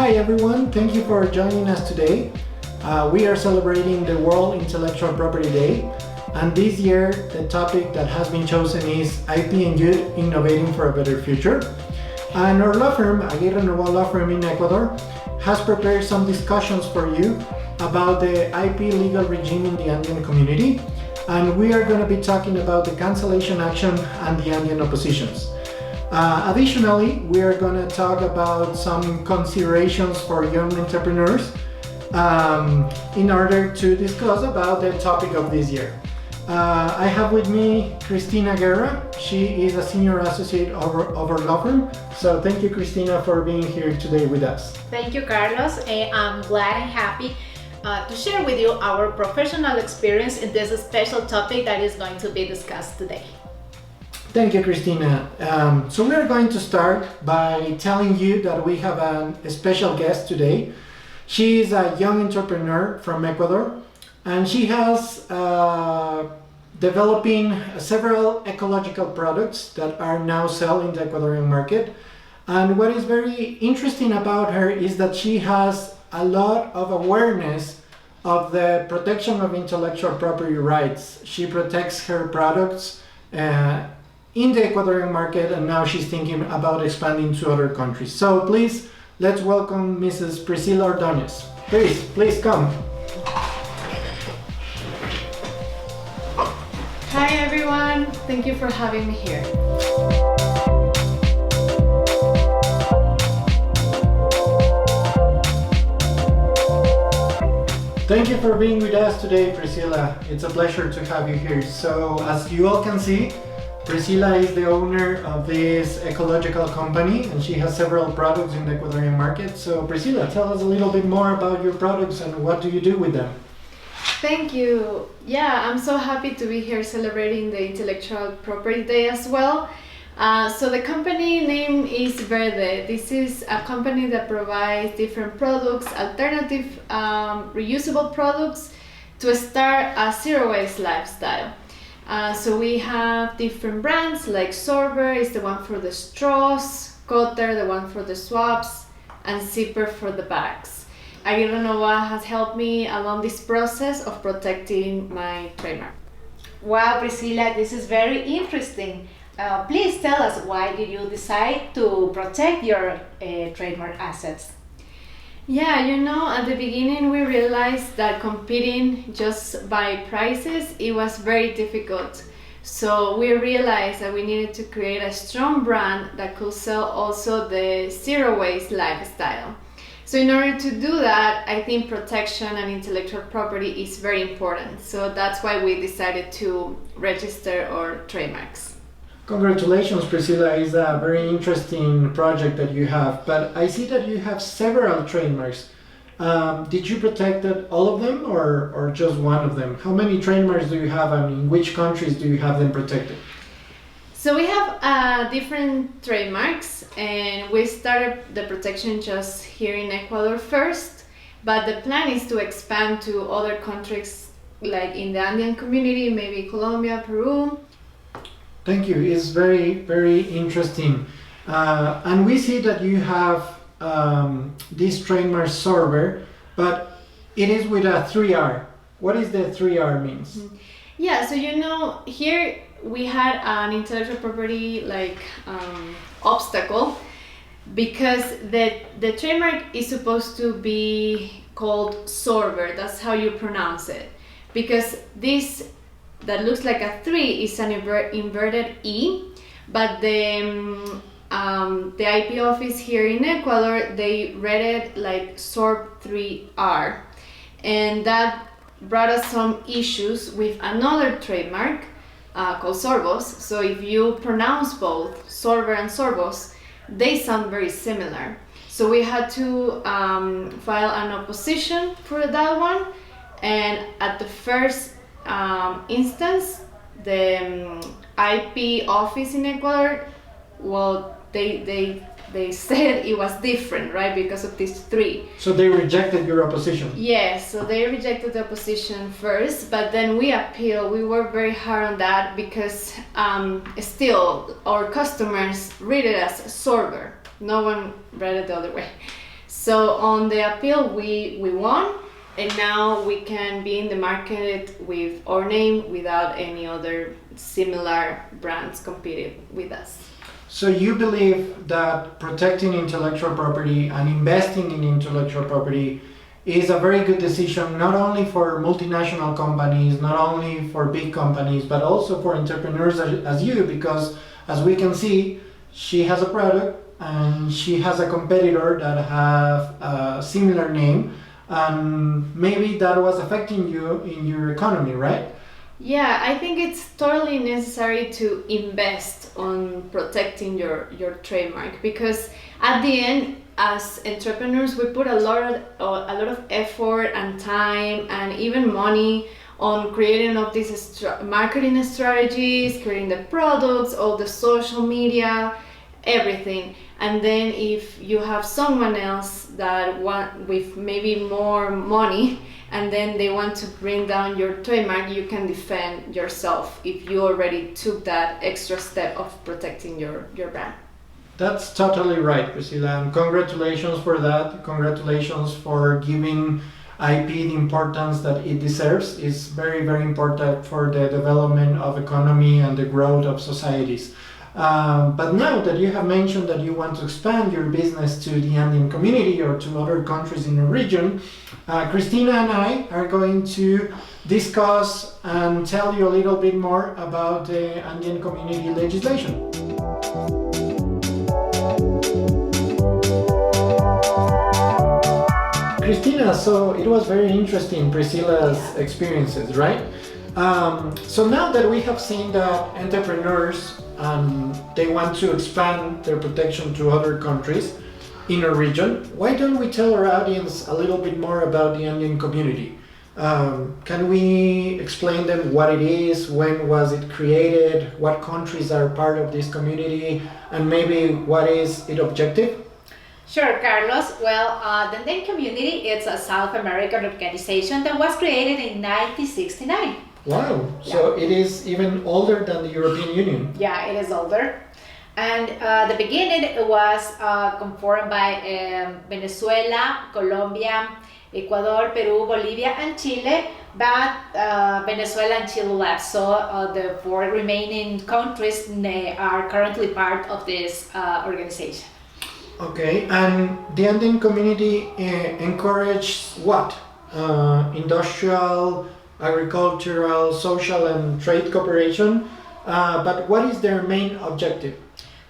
Hi everyone, thank you for joining us today. We are celebrating the World Intellectual Property Day, and this year the topic that has been chosen is IP and Youth Innovating for a Better Future. And our law firm, Aguirre Novoa Law Firm in Ecuador, has prepared some discussions for you about the IP legal regime in the Andean community, and we are going to be talking about the cancellation action and the Andean oppositions. Additionally, we are going to talk about some considerations for young entrepreneurs in order to discuss about the topic of this year. I have with me Cristina Guerra. She is a senior associate of our law firm. So thank you, Cristina, for being here today with us. Thank you, Carlos. I'm glad and happy to share with you our professional experience in this special topic that is going to be discussed today. Thank you, Cristina. So we are going to start by telling you that we have a special guest today. She is a young entrepreneur from Ecuador, and she has developing several ecological products that are now selling in the Ecuadorian market. And what is very interesting about her is that she has a lot of awareness of the protection of intellectual property rights. She protects her products in the Ecuadorian market, and now she's thinking about expanding to other countries. So please, let's welcome Mrs. Priscilla Ordonez. Please come. Hi everyone, thank you for having me here. Thank you for being with us today, Priscilla. It's a pleasure to have you here. So as you all can see, Priscilla is the owner of this ecological company, and she has several products in the Ecuadorian market. So Priscilla, tell us a little bit more about your products and what do you do with them? Thank you. Yeah, I'm so happy to be here celebrating the Intellectual Property Day as well. So the company name is Verde. This is a company that provides different products, alternative reusable products to start a zero-waste lifestyle. So we have different brands like Sorber is the one for the straws, Cotter the one for the swabs, and Zipper for the bags. Aguirre Novoa has helped me along this process of protecting my trademark. Wow, Priscilla, this is very interesting. Please tell us, why did you decide to protect your trademark assets? Yeah, at the beginning we realized that competing just by prices, it was very difficult. So we realized that we needed to create a strong brand that could sell also the zero waste lifestyle. So in order to do that, I think protection and intellectual property is very important. So that's why we decided to register our trademarks. Congratulations, Priscilla. It's a very interesting project that you have, but I see that you have several trademarks. Did you protect all of them or just one of them? How many trademarks do you have, and in which countries do you have them protected? So we have different trademarks, and we started the protection just here in Ecuador first, but the plan is to expand to other countries like in the Andean community, maybe Colombia, Peru. Thank you. It's very, very interesting. And we see that you have this trademark Sorber, but it is with a 3R. What is the 3R means? Yeah, so here we had an intellectual property obstacle because the trademark is supposed to be called Sorber. That's how you pronounce it. Because this that looks like a 3 is an inverted E, but the IP office here in Ecuador, they read it like Sorb 3R, and that brought us some issues with another trademark called Sorbos. So if you pronounce both Sorber and Sorbos, they sound very similar. So we had to file an opposition for that one, and at the first instance, the IP office in Ecuador, well, they said it was different, right, because of these 3. So they rejected your opposition? Yes, so they rejected the opposition first, but then we appealed. We worked very hard on that because still our customers read it as Sorber. No one read it the other way. So on the appeal, we won, and now we can be in the market with our name without any other similar brands competing with us. So you believe that protecting intellectual property and investing in intellectual property is a very good decision, not only for multinational companies, not only for big companies, but also for entrepreneurs as you, because as we can see, she has a product and she has a competitor that have a similar name, and maybe that was affecting you in your economy, right? Yeah, I think it's totally necessary to invest on protecting your trademark, because at the end, as entrepreneurs, we put a lot of effort and time and even money on creating of these marketing strategies, creating the products, all the social media, everything. And then if you have someone else that want with maybe more money, and then they want to bring down your trademark, you can defend yourself if you already took that extra step of protecting your brand. That's totally right, Priscilla, and congratulations for that. Congratulations for giving IP the importance that it deserves. It's very, very important for the development of economy and the growth of societies. But now that you have mentioned that you want to expand your business to the Andean community or to other countries in the region, Christina and I are going to discuss and tell you a little bit more about the Andean community legislation. Christina, so it was very interesting, Priscilla's experiences, right? So now that we have seen that entrepreneurs they want to expand their protection to other countries in our region, why don't we tell our audience a little bit more about the Andean community? Can we explain them what it is, when was it created, what countries are part of this community, and maybe what is its objective? Sure, Carlos. Well, the Andean Community is a South American organization that was created in 1969. Wow, so it is even older than the European Union. Yeah, it is older. And the beginning it was conformed by Venezuela, Colombia, Ecuador, Peru, Bolivia, and Chile, but Venezuela and Chile left. So the 4 remaining countries are currently part of this organization. Okay, and the Andean community encourages what? Industrial, agricultural, social, and trade cooperation. But what is their main objective?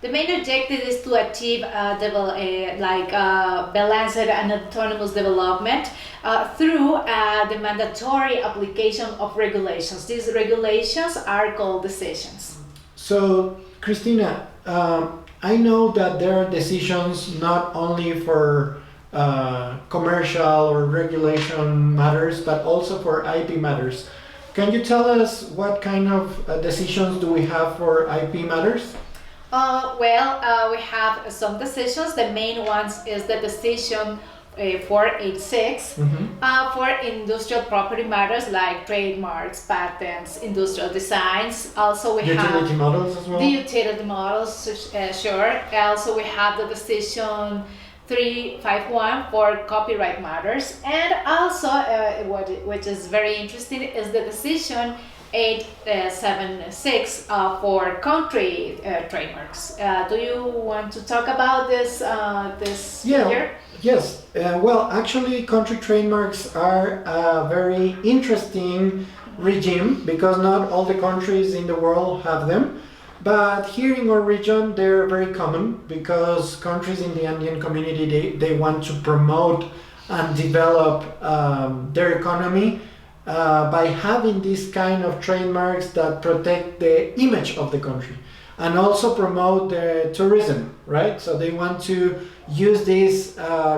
The main objective is to achieve balanced and autonomous development through the mandatory application of regulations. These regulations are called decisions. So, Christina, I know that there are decisions not only for commercial or regulation matters, but also for IP matters. Can you tell us what kind of decisions do we have for IP matters? We have some decisions. The main ones is the decision 486 for industrial property matters like trademarks, patents, industrial designs. Also, we have utility models as well. The utility models, sure. Also, we have the decision 351 for copyright matters, and also which is very interesting is the decision 876 for country trademarks. Do you want to talk about this figure? Yes. Well, actually, country trademarks are a very interesting regime because not all the countries in the world have them. But here in our region, they're very common because countries in the Andean community, they want to promote and develop their economy by having these kind of trademarks that protect the image of the country and also promote the tourism, right? So they want to use this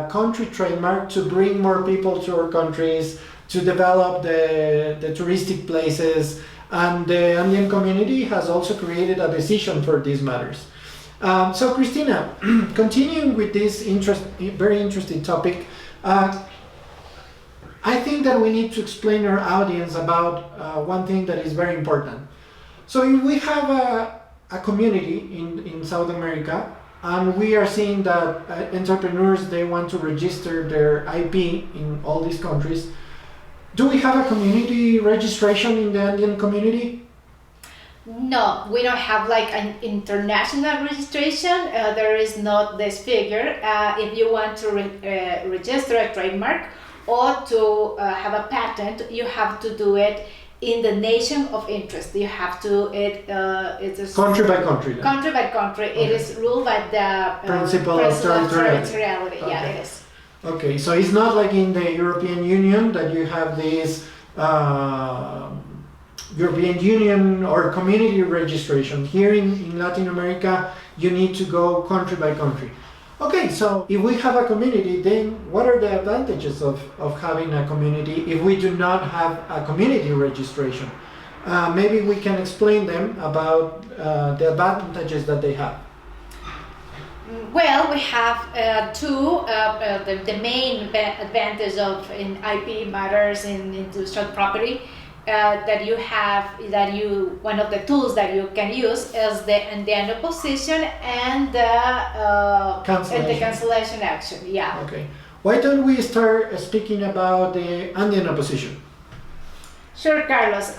country trademark to bring more people to our countries, to develop the touristic places. And the Andean community has also created a decision for these matters. So Christina, continuing with this very interesting topic, I think that we need to explain our audience about one thing that is very important. So if we have a community in South America, and we are seeing that entrepreneurs, they want to register their IP in all these countries. Do we have a community registration in the Andean community? No, we don't have like an international registration. There is not this figure. If you want to register a trademark or to have a patent, you have to do it in the nation of interest. You have to, it's country by country. Then. Country by country. Okay. It is ruled by the principle of territoriality. Okay. Yeah, it is. Okay, so it's not like in the European Union that you have this European Union or community registration. Here in Latin America, you need to go country by country. Okay, so if we have a community, then what are the advantages of having a community if we do not have a community registration? Maybe we can explain them about the advantages that they have. Well, we have two. The main advantage of in IP matters in intellectual property one of the tools that you can use is the Andean opposition and the cancellation action. Yeah. Okay. Why don't we start speaking about the Andean opposition? Sure, Carlos.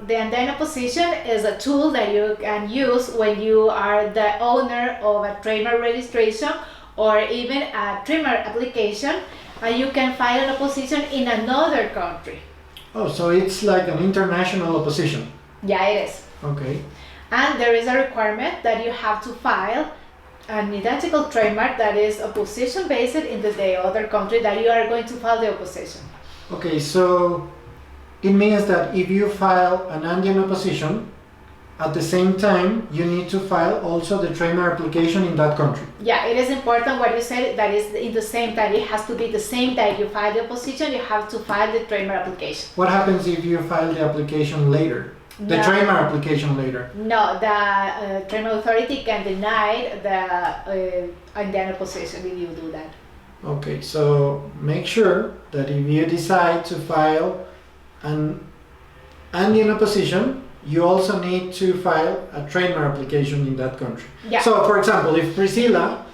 The Andean opposition is a tool that you can use when you are the owner of a trademark registration or even a trademark application. You can file an opposition in another country. Oh, so it's like an international opposition. Yeah, it is. Okay. And there is a requirement that you have to file an identical trademark that is opposition based in the other country that you are going to file the opposition. Okay, so it means that if you file an Andean opposition, at the same time, you need to file also the trademark application in that country. Yeah, it is important what you said, that is in the same time. It has to be the same time you file the opposition, you have to file the trademark application. What happens if you file the application later? The trademark application later? No, the trademark authority can deny the Andean opposition if you do that. Okay, so make sure that if you decide to file an Andean opposition, you also need to file a trademark application in that country. Yeah. So, for example, if Priscilla,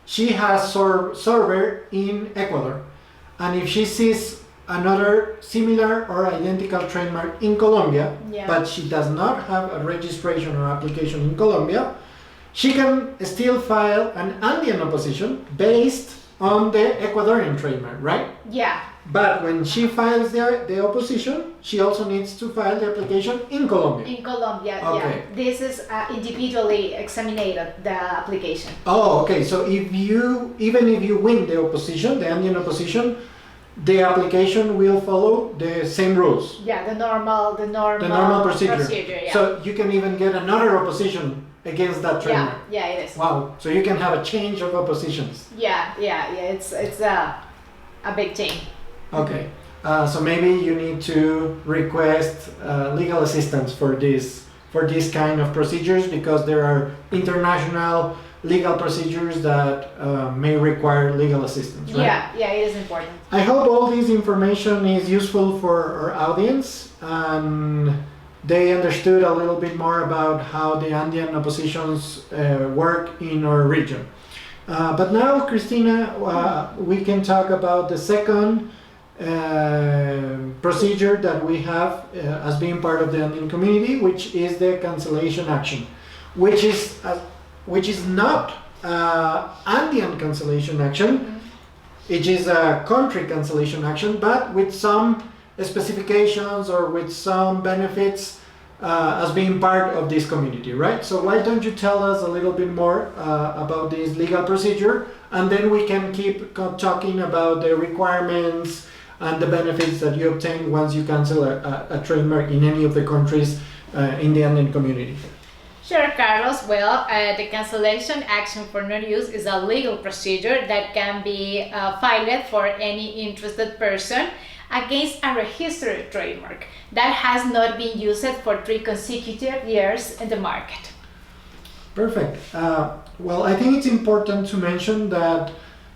she has server in Ecuador, and if she sees another similar or identical trademark in Colombia, but she does not have a registration or application in Colombia, she can still file an Andean opposition based on the Ecuadorian trademark, right? Yeah. But when she files the opposition, she also needs to file the application in Colombia. In Colombia, okay. Yeah. This is individually examined, the application. Oh, okay. So even if you win the opposition, the Andean opposition, the application will follow the same rules. Yeah, the normal procedure. Yeah. So you can even get another opposition against that trademark. Yeah, it is. Wow. So you can have a change of oppositions. Yeah. It's a big change. Okay, so maybe you need to request legal assistance for this kind of procedures, because there are international legal procedures that may require legal assistance, right? Yeah, it is important. I hope all this information is useful for our audience and they understood a little bit more about how the Andean oppositions work in our region. But now, Cristina, we can talk about the second procedure that we have as being part of the Andean community, which is the cancellation action, which is not Andean cancellation action. Mm-hmm. It is a country cancellation action, but with some specifications or with some benefits as being part of this community, right? So why don't you tell us a little bit more about this legal procedure, and then we can keep talking about the requirements and the benefits that you obtain once you cancel a trademark in any of the countries in the Andean community. Sure, Carlos. Well, the cancellation action for non-use is a legal procedure that can be filed for any interested person against a registered trademark that has not been used for 3 consecutive years in the market. Perfect. Well, I think it's important to mention that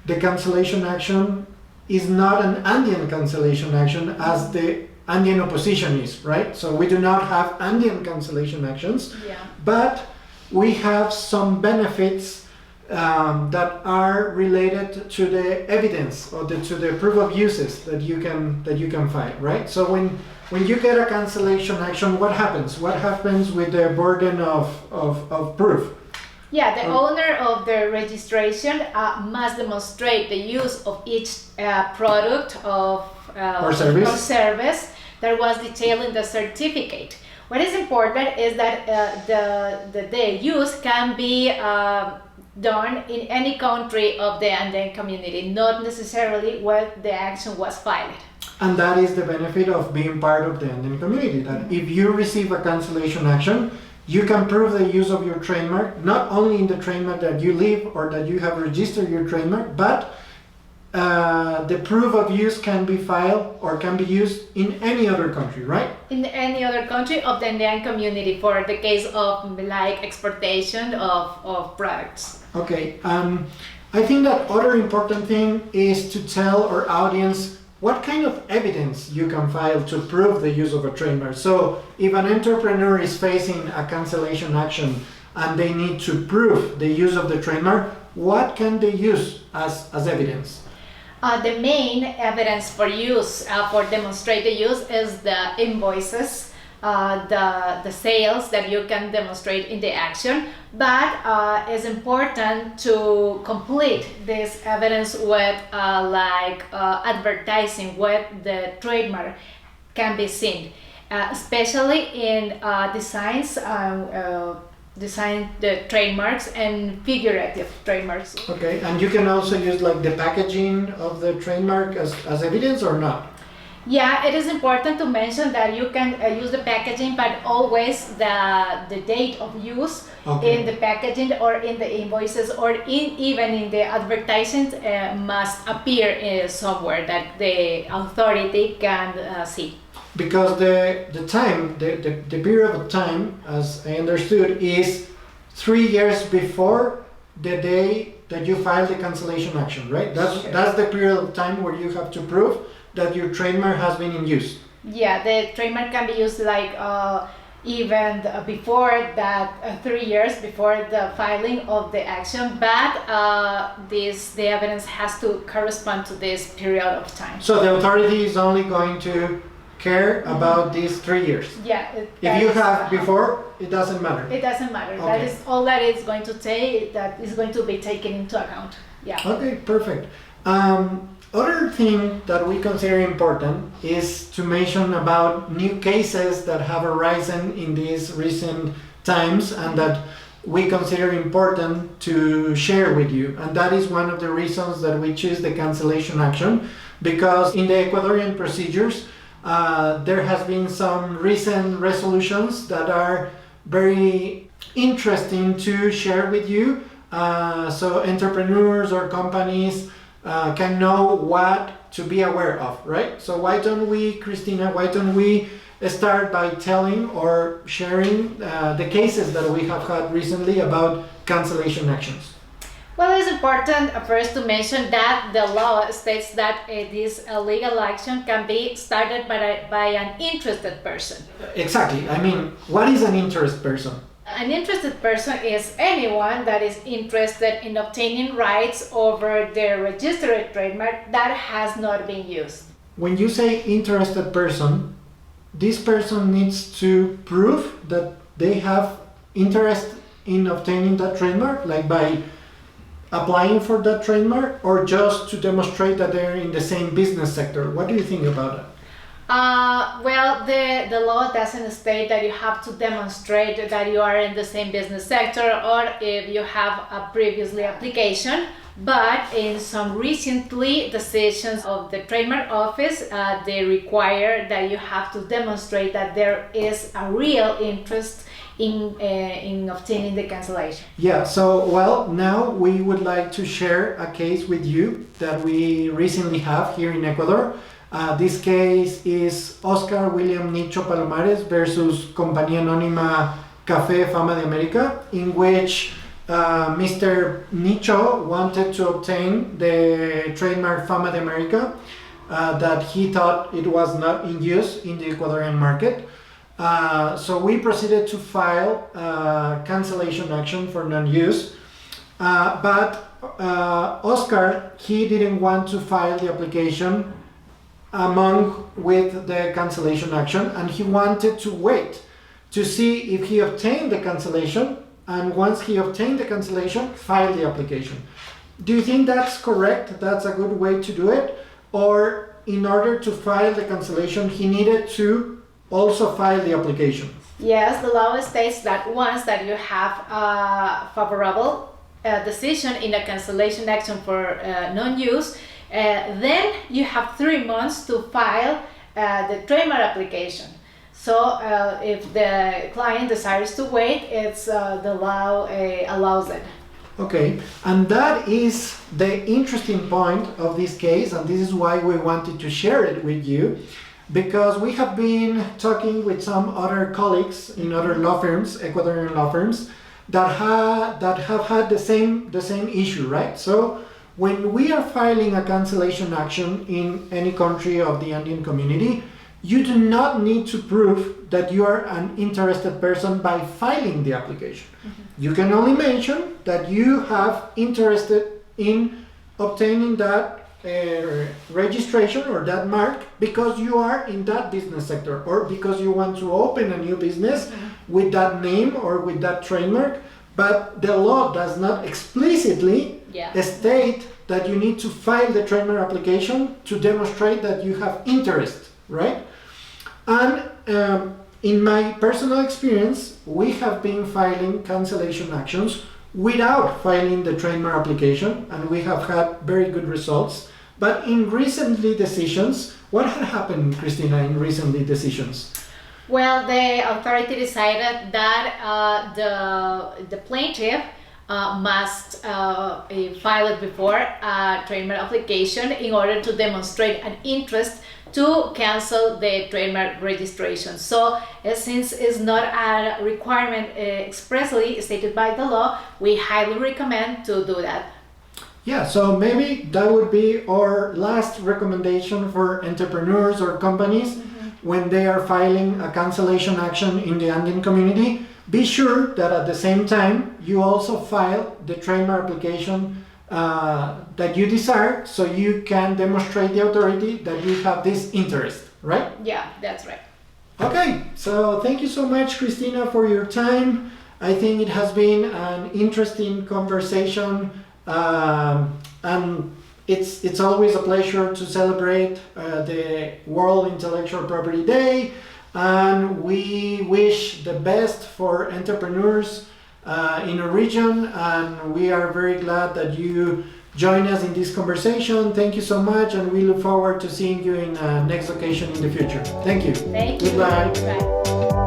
the cancellation action is not an Andean cancellation action as the Andean opposition is, right? So we do not have Andean cancellation actions, but we have some benefits that are related to the evidence or to the proof of uses that you can file, right? So when you get a cancellation action, what happens? What happens with the burden of proof? Yeah, the owner of the registration must demonstrate the use of each product or service that was detailed in the certificate. What is important is that the use can be done in any country of the Andean community, not necessarily where the action was filed. And that is the benefit of being part of the Andean community, that if you receive a cancellation action, you can prove the use of your trademark, not only in the trademark that you live or that you have registered your trademark, but the proof of use can be filed or can be used in any other country, right? In any other country of the Andean community for the case of like exportation of products. Okay, I think that other important thing is to tell our audience what kind of evidence you can file to prove the use of a trademark. So if an entrepreneur is facing a cancellation action and they need to prove the use of the trademark, what can they use as evidence? The main evidence for use, for demonstrate the use, is the invoices, the sales that you can demonstrate in the action. But it's important to complete this evidence with advertising where the trademark can be seen, especially in design the trademarks and figurative trademarks. Okay, and you can also use like the packaging of the trademark as evidence or not? Yeah, it is important to mention that you can use the packaging, but always the date of use in the packaging or in the invoices or even in the advertisements must appear somewhere that the authority can see. Because the period of time, as I understood, is 3 years before the day that you file the cancellation action, right? That's the period of time where you have to prove that your trademark has been in use. Yeah, the trademark can be used even before that, 3 years before the filing of the action, but the evidence has to correspond to this period of time. So the authority is only going to care about these 3 years. Yeah. If you have before, it doesn't matter. It doesn't matter. Okay. That is all that it's going to take. That is going to be taken into account. Yeah. Okay, perfect. Other thing that we consider important is to mention about new cases that have arisen in these recent times and that we consider important to share with you. And that is one of the reasons that we choose the cancellation action, because in the Ecuadorian procedures, there has been some recent resolutions that are very interesting to share with you. So entrepreneurs or companies can know what to be aware of, right? So why don't we, Christina, start by telling or sharing the cases that we have had recently about cancellation actions? Well, it's important first to mention that the law states that this legal action can be started by an interested person. Exactly. I mean, what is an interested person? An interested person is anyone that is interested in obtaining rights over their registered trademark that has not been used. When you say interested person, this person needs to prove that they have interest in obtaining that trademark, like by applying for that trademark, or just to demonstrate that they're in the same business sector. What do you think about that? Well, the law doesn't state that you have to demonstrate that you are in the same business sector or if you have a previously application, but in some recently decisions of the trademark office, they require that you have to demonstrate that there is a real interest in obtaining the cancellation. Yeah, so well, now we would like to share a case with you that we recently have here in Ecuador. This case is Oscar William Nicho Palomares versus Compañía Anónima Café Fama de América, in which Mr. Nicho wanted to obtain the trademark Fama de América that he thought it was not in use in the Ecuadorian market. So we proceeded to file a cancellation action for non-use. but Oscar, he didn't want to file the application with the cancellation action, and he wanted to wait to see if he obtained the cancellation, and once he obtained the cancellation, file the application. Do you think that's correct? That's a good way to do it? Or in order to file the cancellation, he needed to also file the application? Yes, the law states that once that you have a favorable decision in a cancellation action for non-use, then you have 3 months to file the trademark application. So if the client desires to wait, it's the law allows it. Okay, and that is the interesting point of this case, and this is why we wanted to share it with you, because we have been talking with some other colleagues in other law firms, Ecuadorian law firms, that have had the same issue, right? So when we are filing a cancellation action in any country of the Andean community, you do not need to prove that you are an interested person by filing the application. You can only mention that you have interested in obtaining that registration or that mark because you are in that business sector, or because you want to open a new business with that name or with that trademark. But the law does not explicitly state that you need to file the trademark application to demonstrate that you have interest, right? And in my personal experience, we have been filing cancellation actions without filing the trademark application, and we have had very good results. But in recently decisions, what had happened, Christina, in recently decisions? Well, the authority decided that the plaintiff must file it before a trademark application in order to demonstrate an interest to cancel the trademark registration. So since it's not a requirement expressly stated by the law, we highly recommend to do that. Yeah, so maybe that would be our last recommendation for entrepreneurs or companies when they are filing a cancellation action in the Andean community. Be sure that at the same time you also file the trademark application that you desire, so you can demonstrate the authority that you have this interest, right? Yeah, that's right. Okay, so thank you so much, Christina, for your time. I think it has been an interesting conversation, and it's always a pleasure to celebrate the World Intellectual Property Day, and we wish the best for entrepreneurs in our region, and we are very glad that you join us in this conversation. Thank you so much, and we look forward to seeing you in next occasion in the future. Thank you. Thank you. Goodbye. Bye.